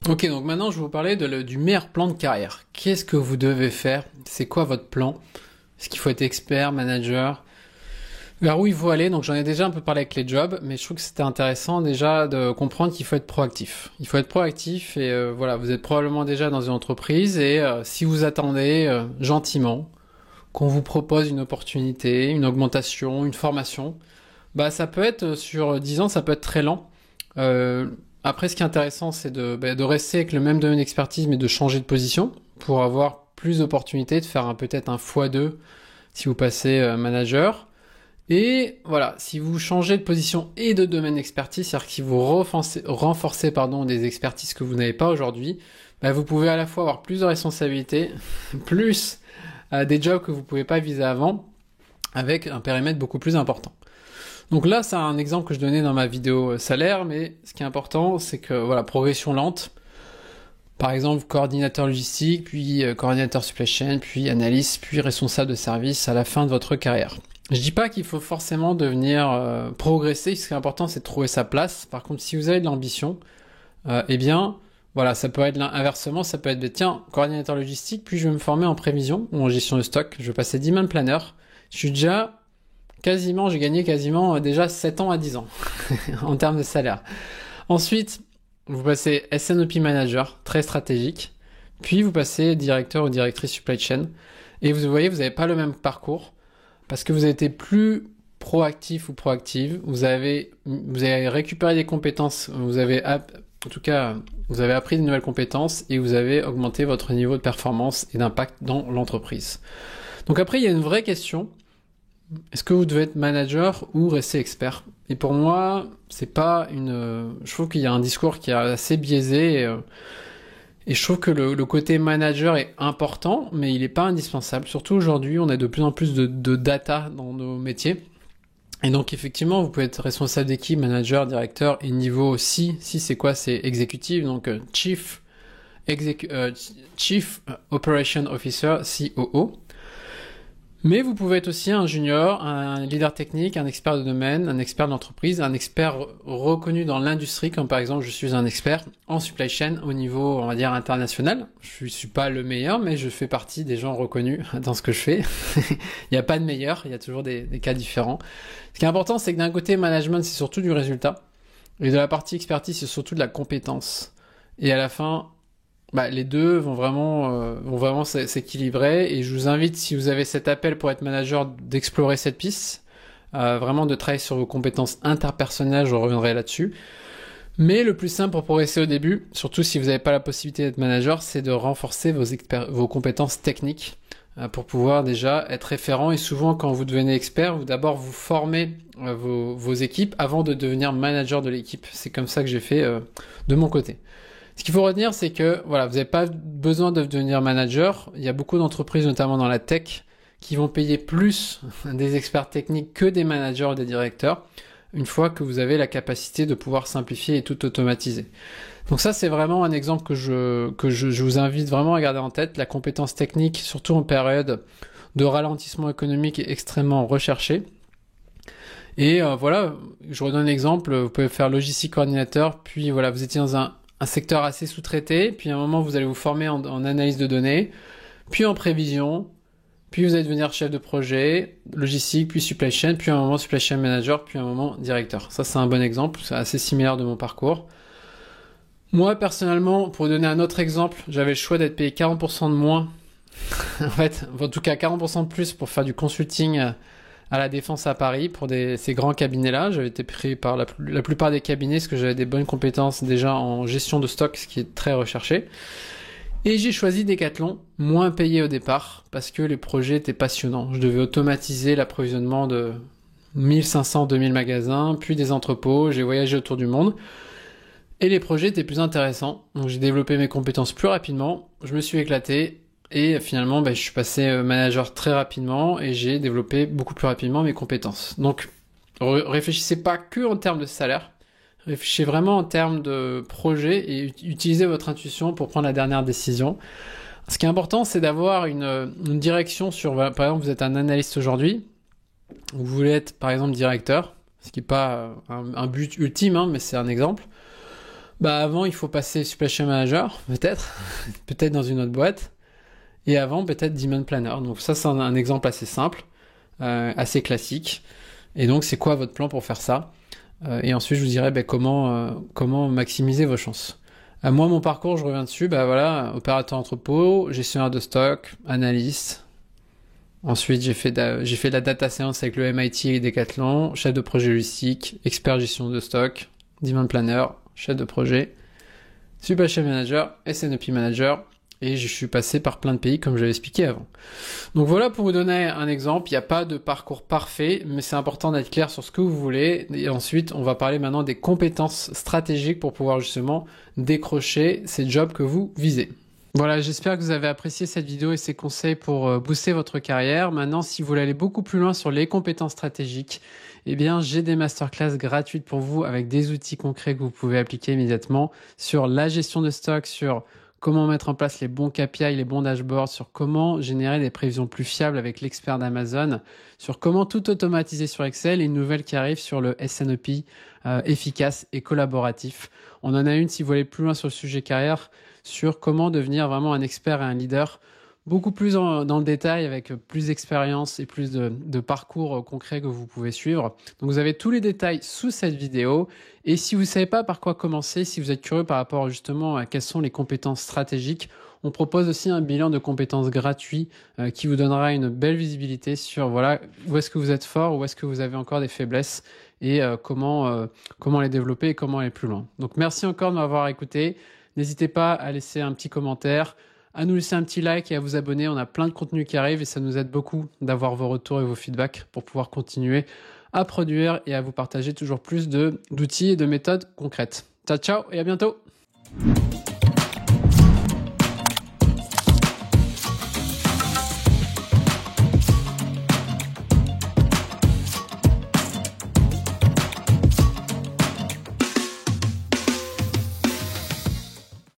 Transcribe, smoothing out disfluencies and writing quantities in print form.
Ok, donc maintenant je vais vous parler du meilleur plan de carrière. Qu'est-ce que vous devez faire? C'est quoi votre plan? Est-ce qu'il faut être expert, manager? Vers où il faut aller? Donc j'en ai déjà un peu parlé avec les jobs, mais je trouve que c'était intéressant déjà de comprendre qu'il faut être proactif. Il faut être proactif et voilà, vous êtes probablement déjà dans une entreprise et si vous attendez gentiment qu'on vous propose une opportunité, une augmentation, une formation, bah ça peut être sur 10 ans, ça peut être très lent. Euh, Après, ce qui est intéressant, c'est de rester avec le même domaine d'expertise, mais de changer de position pour avoir plus d'opportunités, de faire peut-être un x2 si vous passez manager. Et voilà, si vous changez de position et de domaine d'expertise, c'est-à-dire que si vous renforcez des expertises que vous n'avez pas aujourd'hui, bah, vous pouvez à la fois avoir plus de responsabilités, plus des jobs que vous ne pouvez pas viser avant, avec un périmètre beaucoup plus important. Donc là, c'est un exemple que je donnais dans ma vidéo salaire, mais ce qui est important, c'est que voilà, progression lente. Par exemple, coordinateur logistique, puis coordinateur supply chain, puis analyste, puis responsable de service à la fin de votre carrière. Je dis pas qu'il faut forcément devenir progresser. Ce qui est important, c'est de trouver sa place. Par contre, si vous avez de l'ambition, eh bien, voilà, ça peut être inversement, ça peut être tiens, coordinateur logistique, puis je vais me former en prévision ou en gestion de stock. Je vais passer 10 mains de planeur. Je suis déjà j'ai gagné quasiment déjà 7 ans à 10 ans en termes de salaire. Ensuite, vous passez SNOP manager, très stratégique. Puis vous passez directeur ou directrice supply chain. Et vous voyez, vous n'avez pas le même parcours parce que vous avez été plus proactif ou proactive. Vous avez récupéré des compétences. Vous avez appris de nouvelles compétences et vous avez augmenté votre niveau de performance et d'impact dans l'entreprise. Donc après, il y a une vraie question. Est-ce que vous devez être manager ou rester expert? Et pour moi, c'est pas je trouve qu'il y a un discours qui est assez biaisé et je trouve que le côté manager est important, mais il n'est pas indispensable. Surtout aujourd'hui, on a de plus en plus de data dans nos métiers. Et donc effectivement, vous pouvez être responsable d'équipe, manager, directeur et niveau si c'est quoi? C'est exécutif, donc Chief Operation Officer, COO. Mais vous pouvez être aussi un junior, un leader technique, un expert de domaine, un expert de l'entreprise, un expert reconnu dans l'industrie, comme par exemple je suis un expert en supply chain au niveau, on va dire, international. Je suis pas le meilleur, mais je fais partie des gens reconnus dans ce que je fais. Il n'y a pas de meilleur, il y a toujours des cas différents. Ce qui est important, c'est que d'un côté, management, c'est surtout du résultat. Et de la partie expertise, c'est surtout de la compétence. Et à la fin, les deux vont vraiment s'équilibrer et je vous invite, si vous avez cet appel pour être manager, d'explorer cette piste, vraiment de travailler sur vos compétences interpersonnelles, je reviendrai là-dessus. Mais le plus simple pour progresser au début, surtout si vous n'avez pas la possibilité d'être manager, c'est de renforcer vos compétences techniques pour pouvoir déjà être référent. Et souvent, quand vous devenez expert, vous d'abord vous formez vos équipes avant de devenir manager de l'équipe. C'est comme ça que j'ai fait de mon côté. Ce qu'il faut retenir, c'est que voilà, vous n'avez pas besoin de devenir manager. Il y a beaucoup d'entreprises, notamment dans la tech, qui vont payer plus des experts techniques que des managers ou des directeurs, une fois que vous avez la capacité de pouvoir simplifier et tout automatiser. Donc ça, c'est vraiment un exemple que je vous invite vraiment à garder en tête. La compétence technique, surtout en période de ralentissement économique, est extrêmement recherchée. Et voilà, je redonne l'exemple, vous pouvez faire logistique coordinateur, puis voilà, vous étiez dans un secteur assez sous-traité, puis à un moment vous allez vous former en analyse de données, puis en prévision, puis vous allez devenir chef de projet, logistique, puis supply chain, puis à un moment supply chain manager, puis à un moment directeur. Ça c'est un bon exemple, c'est assez similaire de mon parcours. Moi personnellement, pour vous donner un autre exemple, j'avais le choix d'être payé 40% de moins, en tout cas 40% de plus pour faire du consulting à la Défense à Paris pour ces grands cabinets-là. J'avais été pris par la plupart des cabinets parce que j'avais des bonnes compétences déjà en gestion de stock, ce qui est très recherché. Et j'ai choisi Decathlon, moins payé au départ, parce que les projets étaient passionnants. Je devais automatiser l'approvisionnement de 1500-2000 magasins, puis des entrepôts, j'ai voyagé autour du monde. Et les projets étaient plus intéressants, donc j'ai développé mes compétences plus rapidement, je me suis éclaté, et finalement, je suis passé manager très rapidement et j'ai développé beaucoup plus rapidement mes compétences. Donc, réfléchissez pas que en termes de salaire, réfléchissez vraiment en termes de projet et utilisez votre intuition pour prendre la dernière décision. Ce qui est important, c'est d'avoir une direction sur, par exemple, vous êtes un analyste aujourd'hui, vous voulez être, par exemple, directeur, ce qui n'est pas un but ultime, mais c'est un exemple. Bah avant, il faut passer supply chain manager, peut-être, peut-être dans une autre boîte, et avant peut-être demand planner. Donc ça, c'est un exemple assez simple, assez classique. Et donc, c'est quoi votre plan pour faire ça? Et ensuite, je vous dirai comment maximiser vos chances. Moi, mon parcours, je reviens dessus. Bah voilà, opérateur entrepôt, gestionnaire de stock, analyste. Ensuite, j'ai fait de la data science avec le MIT et Decathlon, chef de projet logistique, expert gestion de stock, demand planner, chef de projet, supply chain manager, SNOP manager, et je suis passé par plein de pays comme j'avais expliqué avant. Donc voilà pour vous donner un exemple, il n'y a pas de parcours parfait, mais c'est important d'être clair sur ce que vous voulez, et ensuite on va parler maintenant des compétences stratégiques pour pouvoir justement décrocher ces jobs que vous visez. Voilà, j'espère que vous avez apprécié cette vidéo et ces conseils pour booster votre carrière. Maintenant, si vous voulez aller beaucoup plus loin sur les compétences stratégiques, eh bien, j'ai des masterclass gratuites pour vous avec des outils concrets que vous pouvez appliquer immédiatement sur la gestion de stock, sur comment mettre en place les bons KPI, les bons dashboards, sur comment générer des prévisions plus fiables avec l'expert d'Amazon, sur comment tout automatiser sur Excel et une nouvelle qui arrive sur le SNOP efficace et collaboratif. On en a une si vous voulez plus loin sur le sujet carrière, sur comment devenir vraiment un expert et un leader beaucoup plus dans le détail avec plus d'expérience et plus de parcours concrets que vous pouvez suivre. Donc vous avez tous les détails sous cette vidéo et si vous ne savez pas par quoi commencer, si vous êtes curieux par rapport justement à quelles sont les compétences stratégiques, on propose aussi un bilan de compétences gratuit qui vous donnera une belle visibilité sur voilà, où est-ce que vous êtes fort, où est-ce que vous avez encore des faiblesses et comment les développer et comment aller plus loin. Donc merci encore de m'avoir écouté. N'hésitez pas à laisser un petit commentaire, à nous laisser un petit like et à vous abonner. On a plein de contenus qui arrivent et ça nous aide beaucoup d'avoir vos retours et vos feedbacks pour pouvoir continuer à produire et à vous partager toujours plus d'outils et de méthodes concrètes. Ciao, ciao et à bientôt!